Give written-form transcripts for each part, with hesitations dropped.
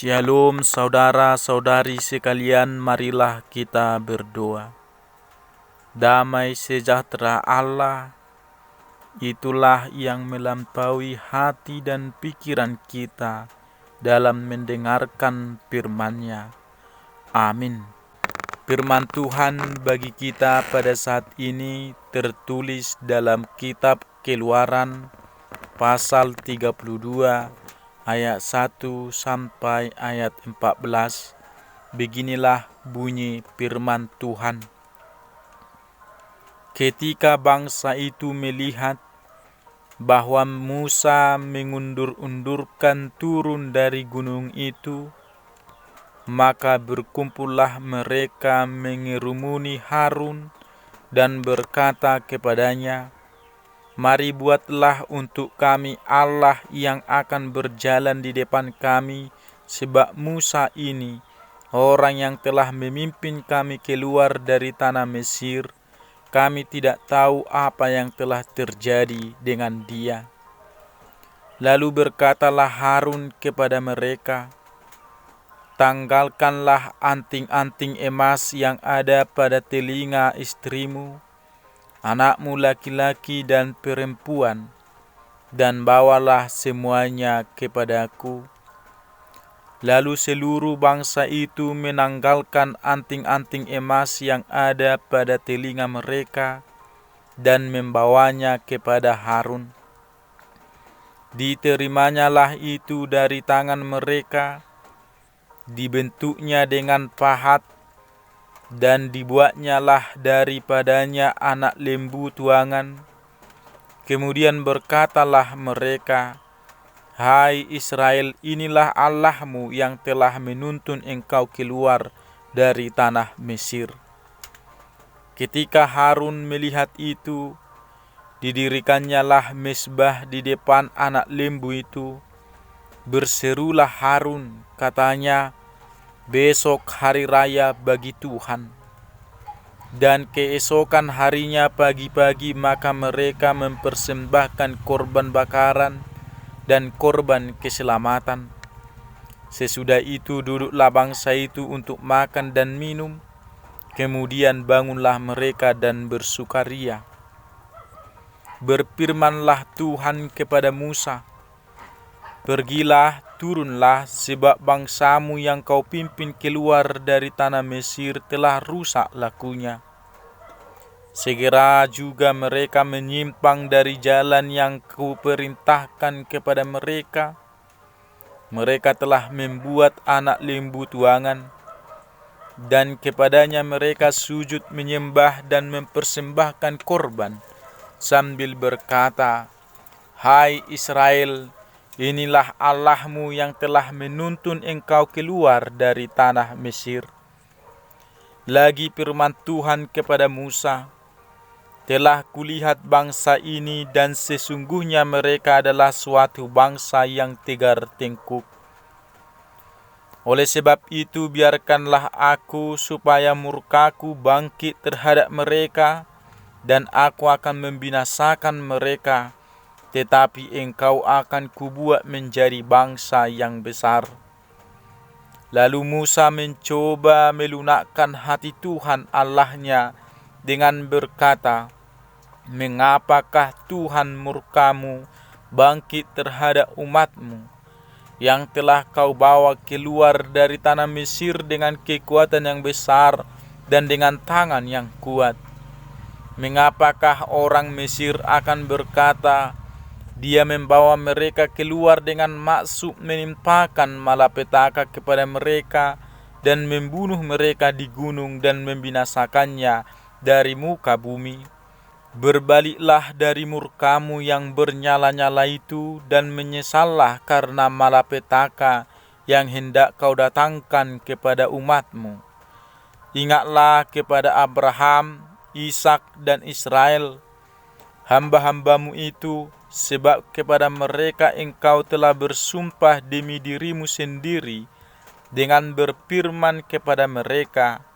Shalom saudara-saudari sekalian, marilah kita berdoa. Damai sejahtera Allah, itulah yang melampaui hati dan pikiran kita dalam mendengarkan firman-Nya. Amin. Firman Tuhan bagi kita pada saat ini tertulis dalam kitab Keluaran pasal 32 ayat 1 sampai ayat 14. Beginilah bunyi firman Tuhan. Ketika bangsa itu melihat bahwa Musa mengundur-undurkan turun dari gunung itu, maka berkumpullah mereka mengerumuni Harun dan berkata kepadanya, "Mari buatlah untuk kami Allah yang akan berjalan di depan kami, sebab Musa ini, orang yang telah memimpin kami keluar dari tanah Mesir, kami tidak tahu apa yang telah terjadi dengan dia." Lalu berkatalah Harun kepada mereka, "Tanggalkanlah anting-anting emas yang ada pada telinga istrimu, anakmu laki-laki dan perempuan, dan bawalah semuanya kepadaku." Lalu seluruh bangsa itu menanggalkan anting-anting emas yang ada pada telinga mereka dan membawanya kepada Harun. Diterimanya itu dari tangan mereka, dibentuknya dengan pahat, dan dibuatnyalah daripadanya anak lembu tuangan. Kemudian berkatalah mereka, "Hai Israel, inilah Allahmu yang telah menuntun engkau keluar dari tanah Mesir." Ketika Harun melihat itu, didirikannya mezbah di depan anak lembu itu. Berserulah Harun, katanya, "Besok hari raya bagi Tuhan." Dan keesokan harinya pagi-pagi maka mereka mempersembahkan korban bakaran dan korban keselamatan. Sesudah itu duduklah bangsa itu untuk makan dan minum. Kemudian bangunlah mereka dan bersukaria. Berfirmanlah Tuhan kepada Musa, "Pergilah, turunlah, sebab bangsamu yang kau pimpin keluar dari tanah Mesir telah rusak lakunya. Segera juga mereka menyimpang dari jalan yang kuperintahkan kepada mereka. Mereka telah membuat anak lembu tuangan, dan kepadanya mereka sujud menyembah dan mempersembahkan korban, sambil berkata, 'Hai Israel, inilah Allahmu yang telah menuntun engkau keluar dari tanah Mesir.' Lagi firman Tuhan kepada Musa, 'Telah kulihat bangsa ini, dan sesungguhnya mereka adalah suatu bangsa yang tegar tengkuk. Oleh sebab itu biarkanlah aku supaya murkaku bangkit terhadap mereka, dan aku akan membinasakan mereka, tetapi engkau akan kubuat menjadi bangsa yang besar.' Lalu Musa mencoba melunakkan hati Tuhan Allahnya dengan berkata, 'Mengapakah Tuhan murkamu bangkit terhadap umatmu, yang telah kau bawa keluar dari tanah Mesir dengan kekuatan yang besar dan dengan tangan yang kuat? Mengapakah orang Mesir akan berkata, Dia membawa mereka keluar dengan maksud menimpakan malapetaka kepada mereka dan membunuh mereka di gunung dan membinasakannya dari muka bumi? Berbaliklah dari murkamu yang bernyala-nyala itu dan menyesallah karena malapetaka yang hendak kau datangkan kepada umatmu. Ingatlah kepada Abraham, Ishak dan Israel, hamba-hambamu itu, sebab kepada mereka engkau telah bersumpah demi dirimu sendiri dengan berfirman kepada mereka,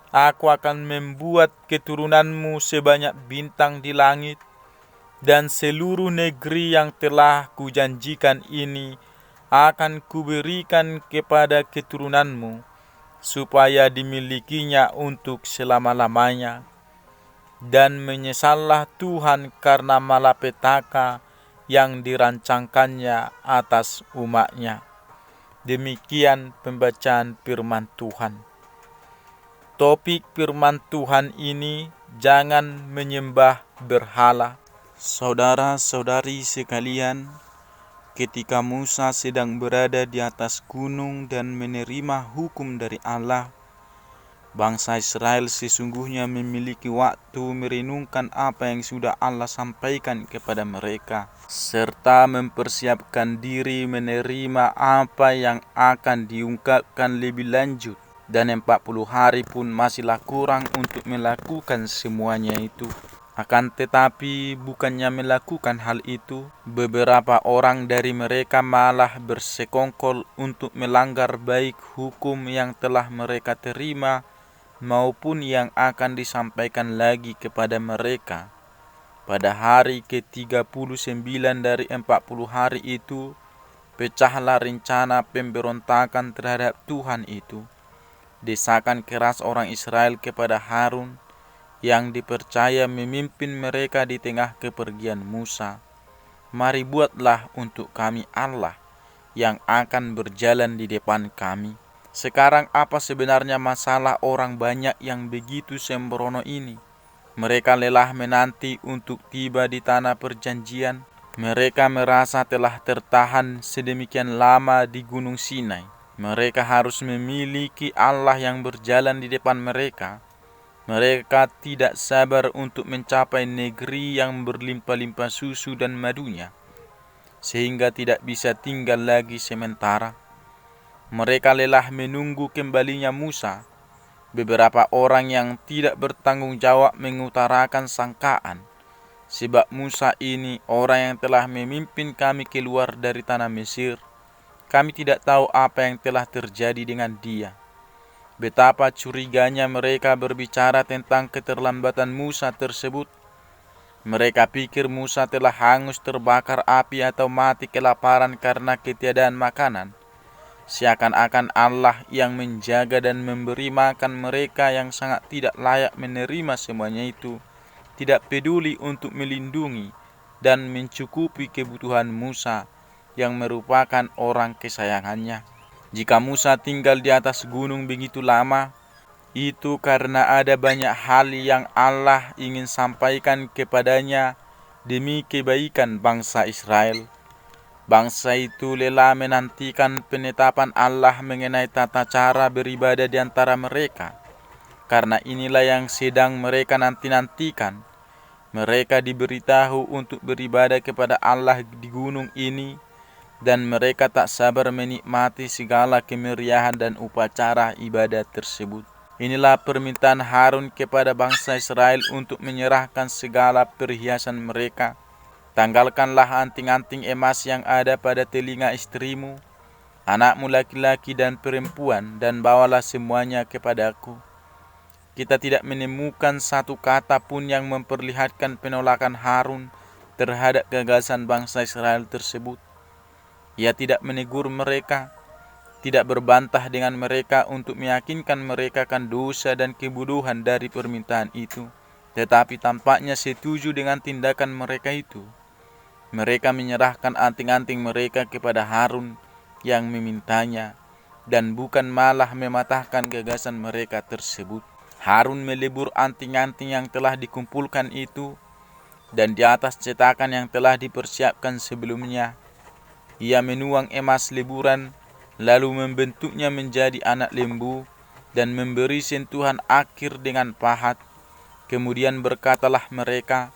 Aku akan membuat keturunanmu sebanyak bintang di langit, dan seluruh negeri yang telah kujanjikan ini akan kuberikan kepada keturunanmu, supaya dimilikinya untuk selama-lamanya. Dan menyesallah Tuhan karena malapetaka yang dirancangkannya atas umatnya. Demikian pembacaan firman Tuhan. Topik firman Tuhan ini, jangan menyembah berhala. Saudara-saudari sekalian, ketika Musa sedang berada di atas gunung dan menerima hukum dari Allah, bangsa Israel sesungguhnya memiliki waktu merenungkan apa yang sudah Allah sampaikan kepada mereka, serta mempersiapkan diri menerima apa yang akan diungkapkan lebih lanjut. Dan 40 hari pun masihlah kurang untuk melakukan semuanya itu. Akan tetapi bukannya melakukan hal itu, beberapa orang dari mereka malah bersekongkol untuk melanggar baik hukum yang telah mereka terima maupun yang akan disampaikan lagi kepada mereka. Pada hari ke-39 dari 40 hari itu, pecahlah rencana pemberontakan terhadap Tuhan itu. Desakan keras orang Israel kepada Harun yang dipercaya memimpin mereka di tengah kepergian Musa. Mari buatlah untuk kami Allah yang akan berjalan di depan kami. Sekarang apa sebenarnya masalah orang banyak yang begitu sembrono ini? Mereka lelah menanti untuk tiba di tanah perjanjian. Mereka merasa telah tertahan sedemikian lama di Gunung Sinai. Mereka harus memiliki Allah yang berjalan di depan mereka. Mereka tidak sabar untuk mencapai negeri yang berlimpah-limpah susu dan madunya, sehingga tidak bisa tinggal lagi sementara. Mereka lelah menunggu kembalinya Musa. Beberapa orang yang tidak bertanggung jawab mengutarakan sangkaan, sebab Musa ini orang yang telah memimpin kami keluar dari tanah Mesir. Kami tidak tahu apa yang telah terjadi dengan dia. Betapa curiganya mereka berbicara tentang keterlambatan Musa tersebut. Mereka pikir Musa telah hangus terbakar api atau mati kelaparan karena ketiadaan makanan. Seakan-akan Allah yang menjaga dan memberi makan mereka yang sangat tidak layak menerima semuanya itu, tidak peduli untuk melindungi dan mencukupi kebutuhan Musa yang merupakan orang kesayangannya. Jika Musa tinggal di atas gunung begitu lama, itu karena ada banyak hal yang Allah ingin sampaikan kepadanya demi kebaikan bangsa Israel. Bangsa itu lelah menantikan penetapan Allah mengenai tata cara beribadah di antara mereka. Karena inilah yang sedang mereka nanti-nantikan. Mereka diberitahu untuk beribadah kepada Allah di gunung ini, dan mereka tak sabar menikmati segala kemeriahan dan upacara ibadah tersebut. Inilah permintaan Harun kepada bangsa Israel untuk menyerahkan segala perhiasan mereka. Tanggalkanlah anting-anting emas yang ada pada telinga istrimu, anakmu laki-laki dan perempuan, dan bawalah semuanya kepadaku. Kita tidak menemukan satu kata pun yang memperlihatkan penolakan Harun terhadap gagasan bangsa Israel tersebut. Ia tidak menegur mereka, tidak berbantah dengan mereka untuk meyakinkan mereka akan dosa dan kebodohan dari permintaan itu, tetapi tampaknya setuju dengan tindakan mereka itu. Mereka menyerahkan anting-anting mereka kepada Harun yang memintanya, dan bukan malah mematahkan gagasan mereka tersebut. Harun melebur anting-anting yang telah dikumpulkan itu, dan di atas cetakan yang telah dipersiapkan sebelumnya, ia menuang emas leburan, lalu membentuknya menjadi anak lembu, dan memberi sentuhan akhir dengan pahat. Kemudian berkatalah mereka,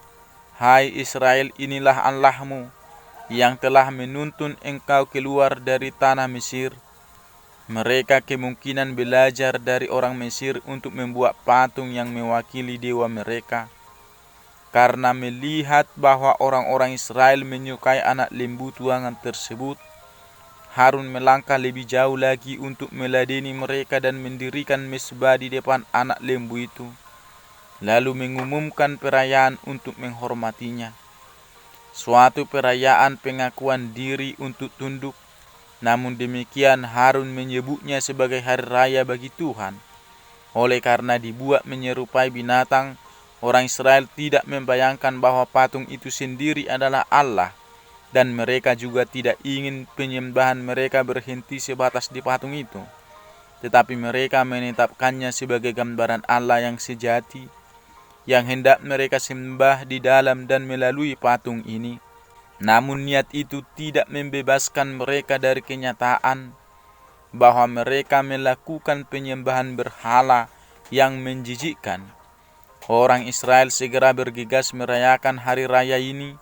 "Hai Israel, inilah Allahmu yang telah menuntun engkau keluar dari tanah Mesir." Mereka kemungkinan belajar dari orang Mesir untuk membuat patung yang mewakili dewa mereka. Karena melihat bahwa orang-orang Israel menyukai anak lembu tuangan tersebut, Harun melangkah lebih jauh lagi untuk meladeni mereka dan mendirikan mezbah di depan anak lembu itu, lalu mengumumkan perayaan untuk menghormatinya. Suatu perayaan pengakuan diri untuk tunduk, Namun demikian Harun menyebutnya sebagai hari raya bagi Tuhan. Oleh karena dibuat menyerupai binatang, orang Israel tidak membayangkan bahwa patung itu sendiri adalah Allah, dan mereka juga tidak ingin penyembahan mereka berhenti sebatas di patung itu. Tetapi mereka menetapkannya sebagai gambaran Allah yang sejati, yang hendak mereka sembah di dalam dan melalui patung ini. Namun niat itu tidak membebaskan mereka dari kenyataan bahwa mereka melakukan penyembahan berhala yang menjijikkan. Orang Israel segera bergegas merayakan hari raya ini,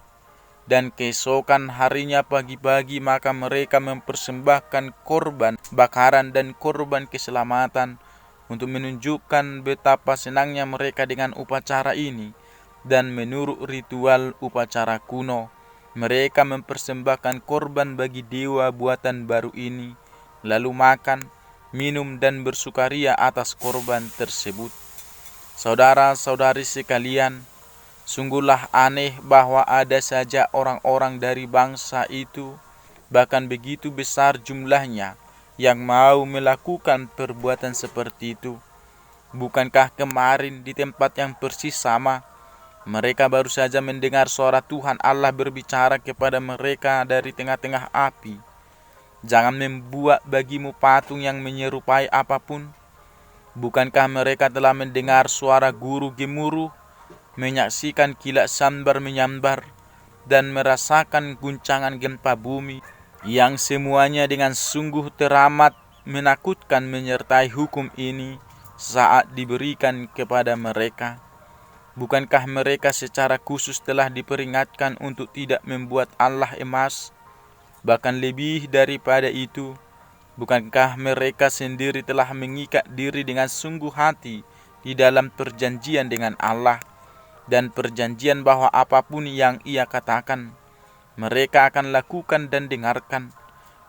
dan keesokan harinya pagi-pagi maka mereka mempersembahkan korban bakaran dan korban keselamatan untuk menunjukkan betapa senangnya mereka dengan upacara ini. Dan menurut ritual upacara kuno, mereka mempersembahkan korban bagi dewa buatan baru ini, lalu makan, minum, dan bersukaria atas korban tersebut. Saudara-saudari sekalian, sungguhlah aneh bahwa ada saja orang-orang dari bangsa itu, bahkan begitu besar jumlahnya, yang mau melakukan perbuatan seperti itu. Bukankah kemarin di tempat yang persis sama, mereka baru saja mendengar suara Tuhan Allah berbicara kepada mereka dari tengah-tengah api, "Jangan membuat bagimu patung yang menyerupai apapun." Bukankah mereka telah mendengar suara guru gemuruh, menyaksikan kilat sambar menyambar, dan merasakan guncangan gempa bumi, yang semuanya dengan sungguh teramat menakutkan menyertai hukum ini saat diberikan kepada mereka? Bukankah mereka secara khusus telah diperingatkan untuk tidak membuat Allah emas? Bahkan lebih daripada itu, bukankah mereka sendiri telah mengikat diri dengan sungguh hati di dalam perjanjian dengan Allah, dan perjanjian bahwa apapun yang Ia katakan, mereka akan lakukan dan dengarkan?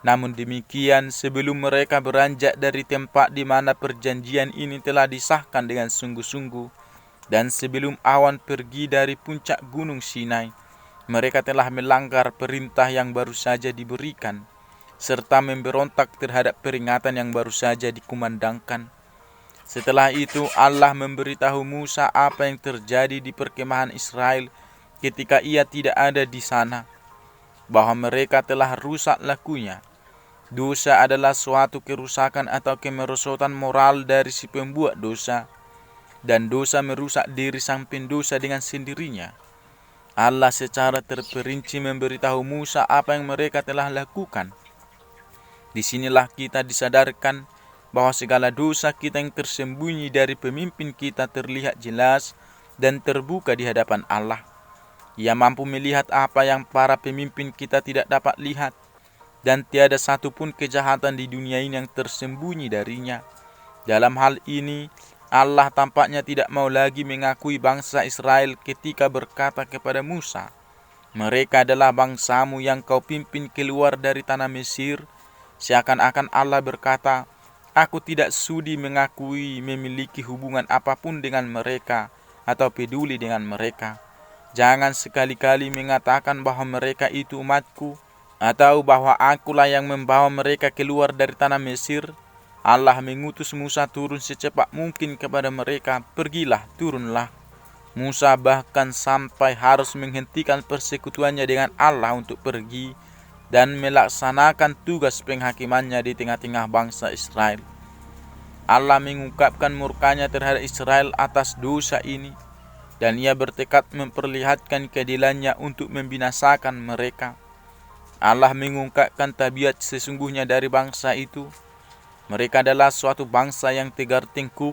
Namun demikian, sebelum mereka beranjak dari tempat di mana perjanjian ini telah disahkan dengan sungguh-sungguh, dan sebelum awan pergi dari puncak gunung Sinai, mereka telah melanggar perintah yang baru saja diberikan, serta memberontak terhadap peringatan yang baru saja dikumandangkan. Setelah itu Allah memberitahu Musa apa yang terjadi di perkemahan Israel ketika ia tidak ada di sana, bahwa mereka telah rusak lakunya. Dosa adalah suatu kerusakan atau kemerosotan moral dari si pembuat dosa, dan dosa merusak diri sang pendosa dengan sendirinya. Allah secara terperinci memberitahu Musa apa yang mereka telah lakukan. Disinilah kita disadarkan bahwa segala dosa kita yang tersembunyi dari pemimpin kita terlihat jelas dan terbuka di hadapan Allah. Ia mampu melihat apa yang para pemimpin kita tidak dapat lihat, dan tiada satupun kejahatan di dunia ini yang tersembunyi darinya. Dalam hal ini, Allah tampaknya tidak mau lagi mengakui bangsa Israel ketika berkata kepada Musa, "Mereka adalah bangsamu yang kau pimpin keluar dari tanah Mesir." Seakan-akan Allah berkata, "Aku tidak sudi mengakui memiliki hubungan apapun dengan mereka atau peduli dengan mereka. Jangan sekali-kali mengatakan bahwa mereka itu umatku, atau bahwa akulah yang membawa mereka keluar dari tanah Mesir." Allah mengutus Musa turun secepat mungkin kepada mereka, "Pergilah, turunlah." Musa bahkan sampai harus menghentikan persekutuannya dengan Allah untuk pergi dan melaksanakan tugas penghakimannya di tengah-tengah bangsa Israel. Allah mengungkapkan murkanya terhadap Israel atas dosa ini, dan Ia bertekad memperlihatkan keadilannya untuk membinasakan mereka. Allah mengungkapkan tabiat sesungguhnya dari bangsa itu. Mereka adalah suatu bangsa yang tegar tengkuk,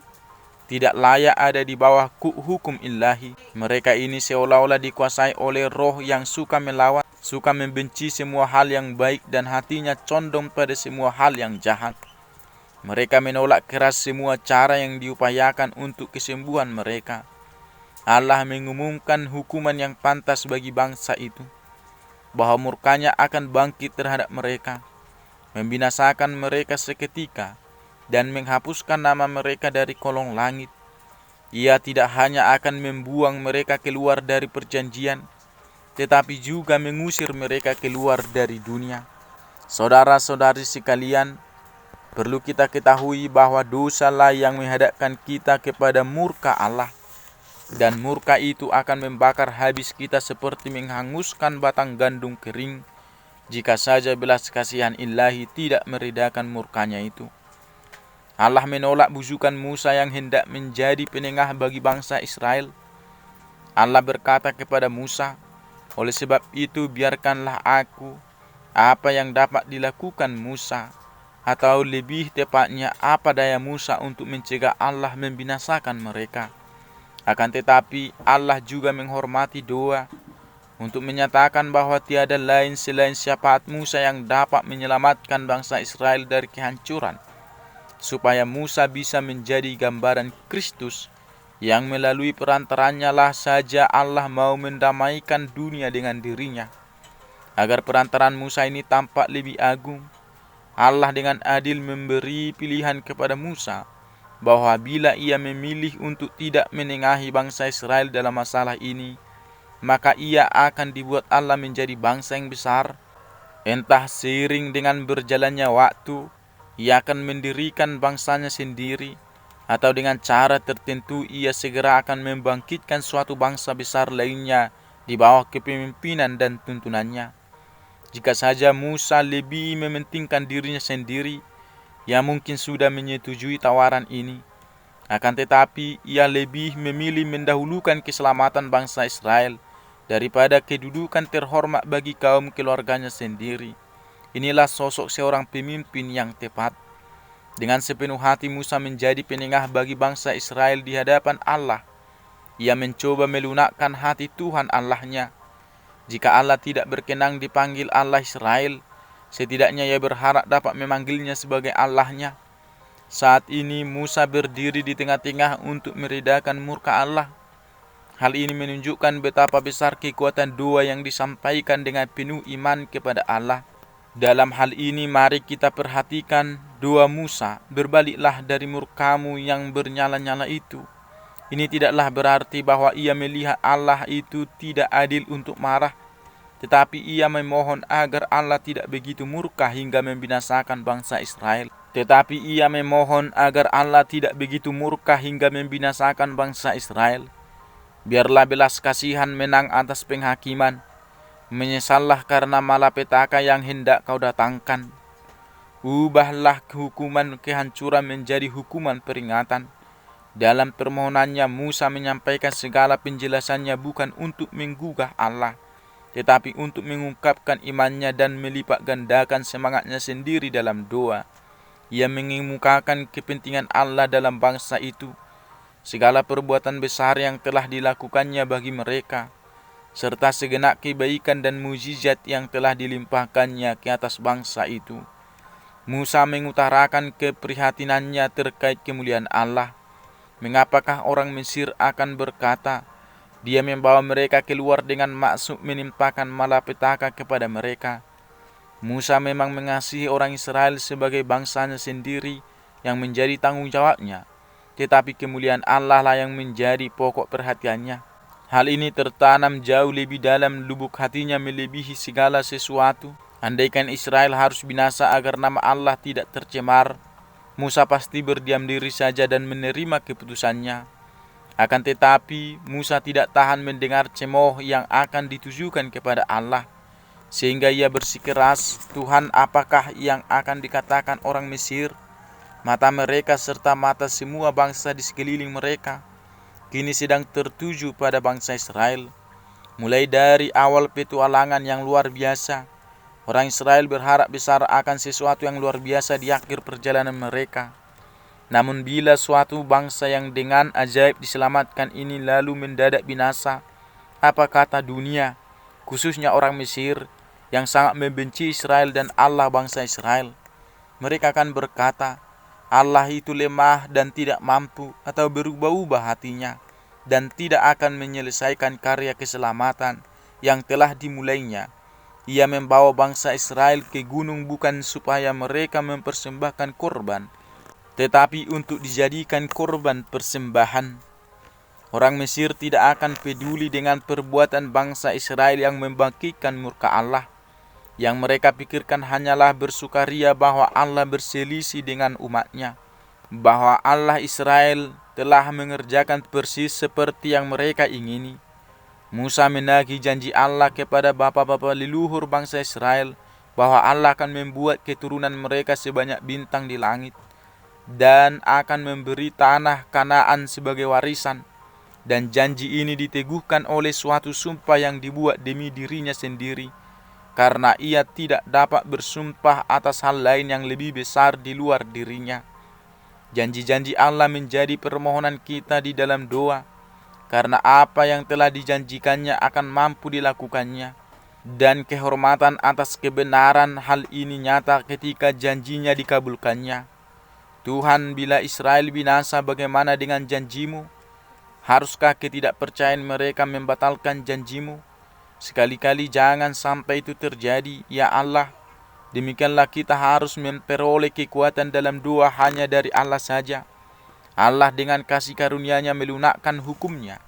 tidak layak ada di bawah hukum ilahi. Mereka ini seolah-olah dikuasai oleh roh yang suka melawan, suka membenci semua hal yang baik, dan hatinya condong pada semua hal yang jahat. Mereka menolak keras semua cara yang diupayakan untuk kesembuhan mereka. Allah mengumumkan hukuman yang pantas bagi bangsa itu, bahwa murkanya akan bangkit terhadap mereka, membinasakan mereka seketika, dan menghapuskan nama mereka dari kolong langit. Ia tidak hanya akan membuang mereka keluar dari perjanjian, tetapi juga mengusir mereka keluar dari dunia. Saudara-saudari sekalian, perlu kita ketahui bahwa dosalah yang menghadapkan kita kepada murka Allah, dan murka itu akan membakar habis kita seperti menghanguskan batang gandum kering, jika saja belas kasihan ilahi tidak meredakan murkanya itu. Allah menolak bujukan Musa yang hendak menjadi penengah bagi bangsa Israel. Allah berkata kepada Musa, "Oleh sebab itu biarkanlah aku, apa yang dapat dilakukan Musa, atau lebih tepatnya apa daya Musa untuk mencegah Allah membinasakan mereka." Akan tetapi Allah juga menghormati doa untuk menyatakan bahwa tiada lain selain syafaat Musa yang dapat menyelamatkan bangsa Israel dari kehancuran, supaya Musa bisa menjadi gambaran Kristus, yang melalui perantaranya lah saja Allah mau mendamaikan dunia dengan dirinya. Agar perantaran Musa ini tampak lebih agung, Allah dengan adil memberi pilihan kepada Musa, bahwa bila ia memilih untuk tidak menengahi bangsa Israel dalam masalah ini, maka ia akan dibuat Allah menjadi bangsa yang besar. Entah seiring dengan berjalannya waktu, ia akan mendirikan bangsanya sendiri, atau dengan cara tertentu ia segera akan membangkitkan suatu bangsa besar lainnya di bawah kepemimpinan dan tuntunannya. Jika saja Musa lebih mementingkan dirinya sendiri, ia mungkin sudah menyetujui tawaran ini. Akan tetapi ia lebih memilih mendahulukan keselamatan bangsa Israel daripada kedudukan terhormat bagi kaum keluarganya sendiri. Inilah sosok seorang pemimpin yang tepat. Dengan sepenuh hati Musa menjadi penengah bagi bangsa Israel di hadapan Allah. Ia mencoba melunakkan hati Tuhan Allahnya. Jika Allah tidak berkenan dipanggil Allah Israel, setidaknya ia berharap dapat memanggilnya sebagai Allahnya. Saat ini Musa berdiri di tengah-tengah untuk meredakan murka Allah. Hal ini menunjukkan betapa besar kekuatan doa yang disampaikan dengan penuh iman kepada Allah. Dalam hal ini mari kita perhatikan doa Musa, "Berbaliklah dari murkamu yang bernyala-nyala itu." Ini tidaklah berarti bahwa ia melihat Allah itu tidak adil untuk marah, tetapi ia memohon agar Allah tidak begitu murka hingga membinasakan bangsa Israel. Biarlah belas kasihan menang atas penghakiman. Menyesallah karena malapetaka yang hendak kau datangkan. Ubahlah hukuman kehancuran menjadi hukuman peringatan. Dalam permohonannya Musa menyampaikan segala penjelasannya bukan untuk menggugah Allah, tetapi untuk mengungkapkan imannya dan melipat gandakan semangatnya sendiri dalam doa. Ia mengemukakan kepentingan Allah dalam bangsa itu, segala perbuatan besar yang telah dilakukannya bagi mereka, serta segenap kebaikan dan mujizat yang telah dilimpahkannya ke atas bangsa itu. Musa mengutarakan keprihatinannya terkait kemuliaan Allah. Mengapakah orang Mesir akan berkata, "Dia membawa mereka keluar dengan maksud menimpakan malapetaka kepada mereka"? Musa memang mengasihi orang Israel sebagai bangsanya sendiri yang menjadi tanggung jawabnya, tetapi kemuliaan Allah lah yang menjadi pokok perhatiannya. Hal ini tertanam jauh lebih dalam lubuk hatinya melebihi segala sesuatu. Andaikan Israel harus binasa agar nama Allah tidak tercemar, Musa pasti berdiam diri saja dan menerima keputusannya. Akan tetapi Musa tidak tahan mendengar cemooh yang akan ditujukan kepada Allah, sehingga ia bersikeras, "Tuhan, apakah yang akan dikatakan orang Mesir? Mata mereka serta mata semua bangsa di sekeliling mereka kini sedang tertuju pada bangsa Israel. Mulai dari awal petualangan yang luar biasa, orang Israel berharap besar akan sesuatu yang luar biasa di akhir perjalanan mereka. Namun bila suatu bangsa yang dengan ajaib diselamatkan ini lalu mendadak binasa, apa kata dunia, khususnya orang Mesir yang sangat membenci Israel dan Allah bangsa Israel? Mereka akan berkata, Allah itu lemah dan tidak mampu atau berubah-ubah hatinya, dan tidak akan menyelesaikan karya keselamatan yang telah dimulainya. Ia membawa bangsa Israel ke gunung bukan supaya mereka mempersembahkan korban, tetapi untuk dijadikan korban persembahan. Orang Mesir tidak akan peduli dengan perbuatan bangsa Israel yang membangkitkan murka Allah. Yang mereka pikirkan hanyalah bersukaria bahwa Allah berselisih dengan umatnya, bahwa Allah Israel telah mengerjakan persis seperti yang mereka ingini. Musa menagih janji Allah kepada bapa-bapa leluhur bangsa Israel bahwa Allah akan membuat keturunan mereka sebanyak bintang di langit dan akan memberi tanah Kanaan sebagai warisan. Dan janji ini diteguhkan oleh suatu sumpah yang dibuat demi dirinya sendiri, karena ia tidak dapat bersumpah atas hal lain yang lebih besar di luar dirinya. Janji-janji Allah menjadi permohonan kita di dalam doa, karena apa yang telah dijanjikannya akan mampu dilakukannya. Dan kehormatan atas kebenaran hal ini nyata ketika janjinya dikabulkannya. Tuhan, bila Israel binasa, bagaimana dengan janjimu? Haruskah ketidakpercayaan mereka membatalkan janjimu? Sekali-kali jangan sampai itu terjadi, ya Allah. Demikianlah kita harus memperoleh kekuatan dalam doa hanya dari Allah saja. Allah dengan kasih karunia-Nya melunakkan hukum-Nya,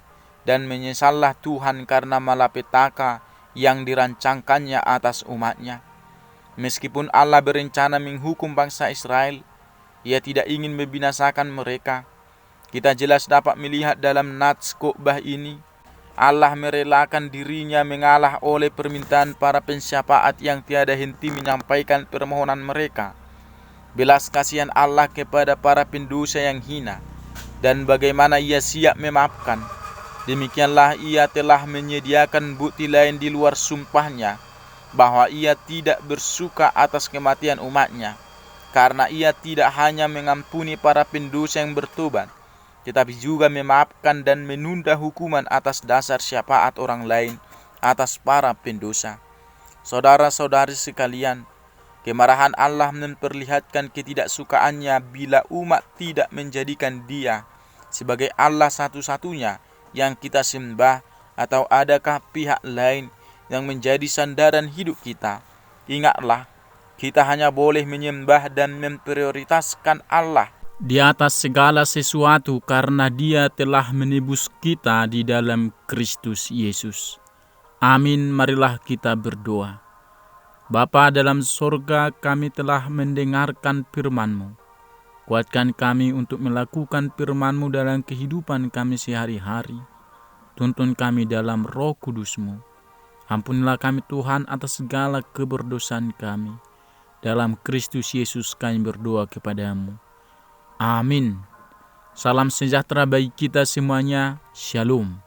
dan menyesallah Tuhan karena malapetaka yang dirancangkannya atas umat-Nya. Meskipun Allah berencana menghukum bangsa Israel, Ia tidak ingin membinasakan mereka. Kita jelas dapat melihat dalam nats khotbah ini, Allah merelakan dirinya mengalah oleh permintaan para pensyafaat yang tiada henti menyampaikan permohonan mereka. Belas kasihan Allah kepada para pendosa yang hina, dan bagaimana Ia siap memaafkan. Demikianlah Ia telah menyediakan bukti lain di luar sumpahnya, bahwa Ia tidak bersuka atas kematian umat-Nya, karena Ia tidak hanya mengampuni para pendosa yang bertobat, tetapi juga memaafkan dan menunda hukuman atas dasar syafaat orang lain atas para pendosa. Saudara-saudari sekalian, kemarahan Allah memperlihatkan ketidaksukaannya bila umat tidak menjadikan Dia sebagai Allah satu-satunya yang kita sembah, atau adakah pihak lain yang menjadi sandaran hidup kita. Ingatlah, kita hanya boleh menyembah dan memprioritaskan Allah di atas segala sesuatu karena Dia telah menebus kita di dalam Kristus Yesus. Amin. Marilah kita berdoa. Bapa dalam sorga, kami telah mendengarkan firman-Mu. Kuatkan kami untuk melakukan firman-Mu dalam kehidupan kami sehari-hari. Tuntun kami dalam Roh Kudus-Mu. Ampunilah kami Tuhan atas segala keberdosaan kami. Dalam Kristus Yesus kami berdoa kepada-Mu. Amin. Salam sejahtera bagi kita semuanya. Shalom.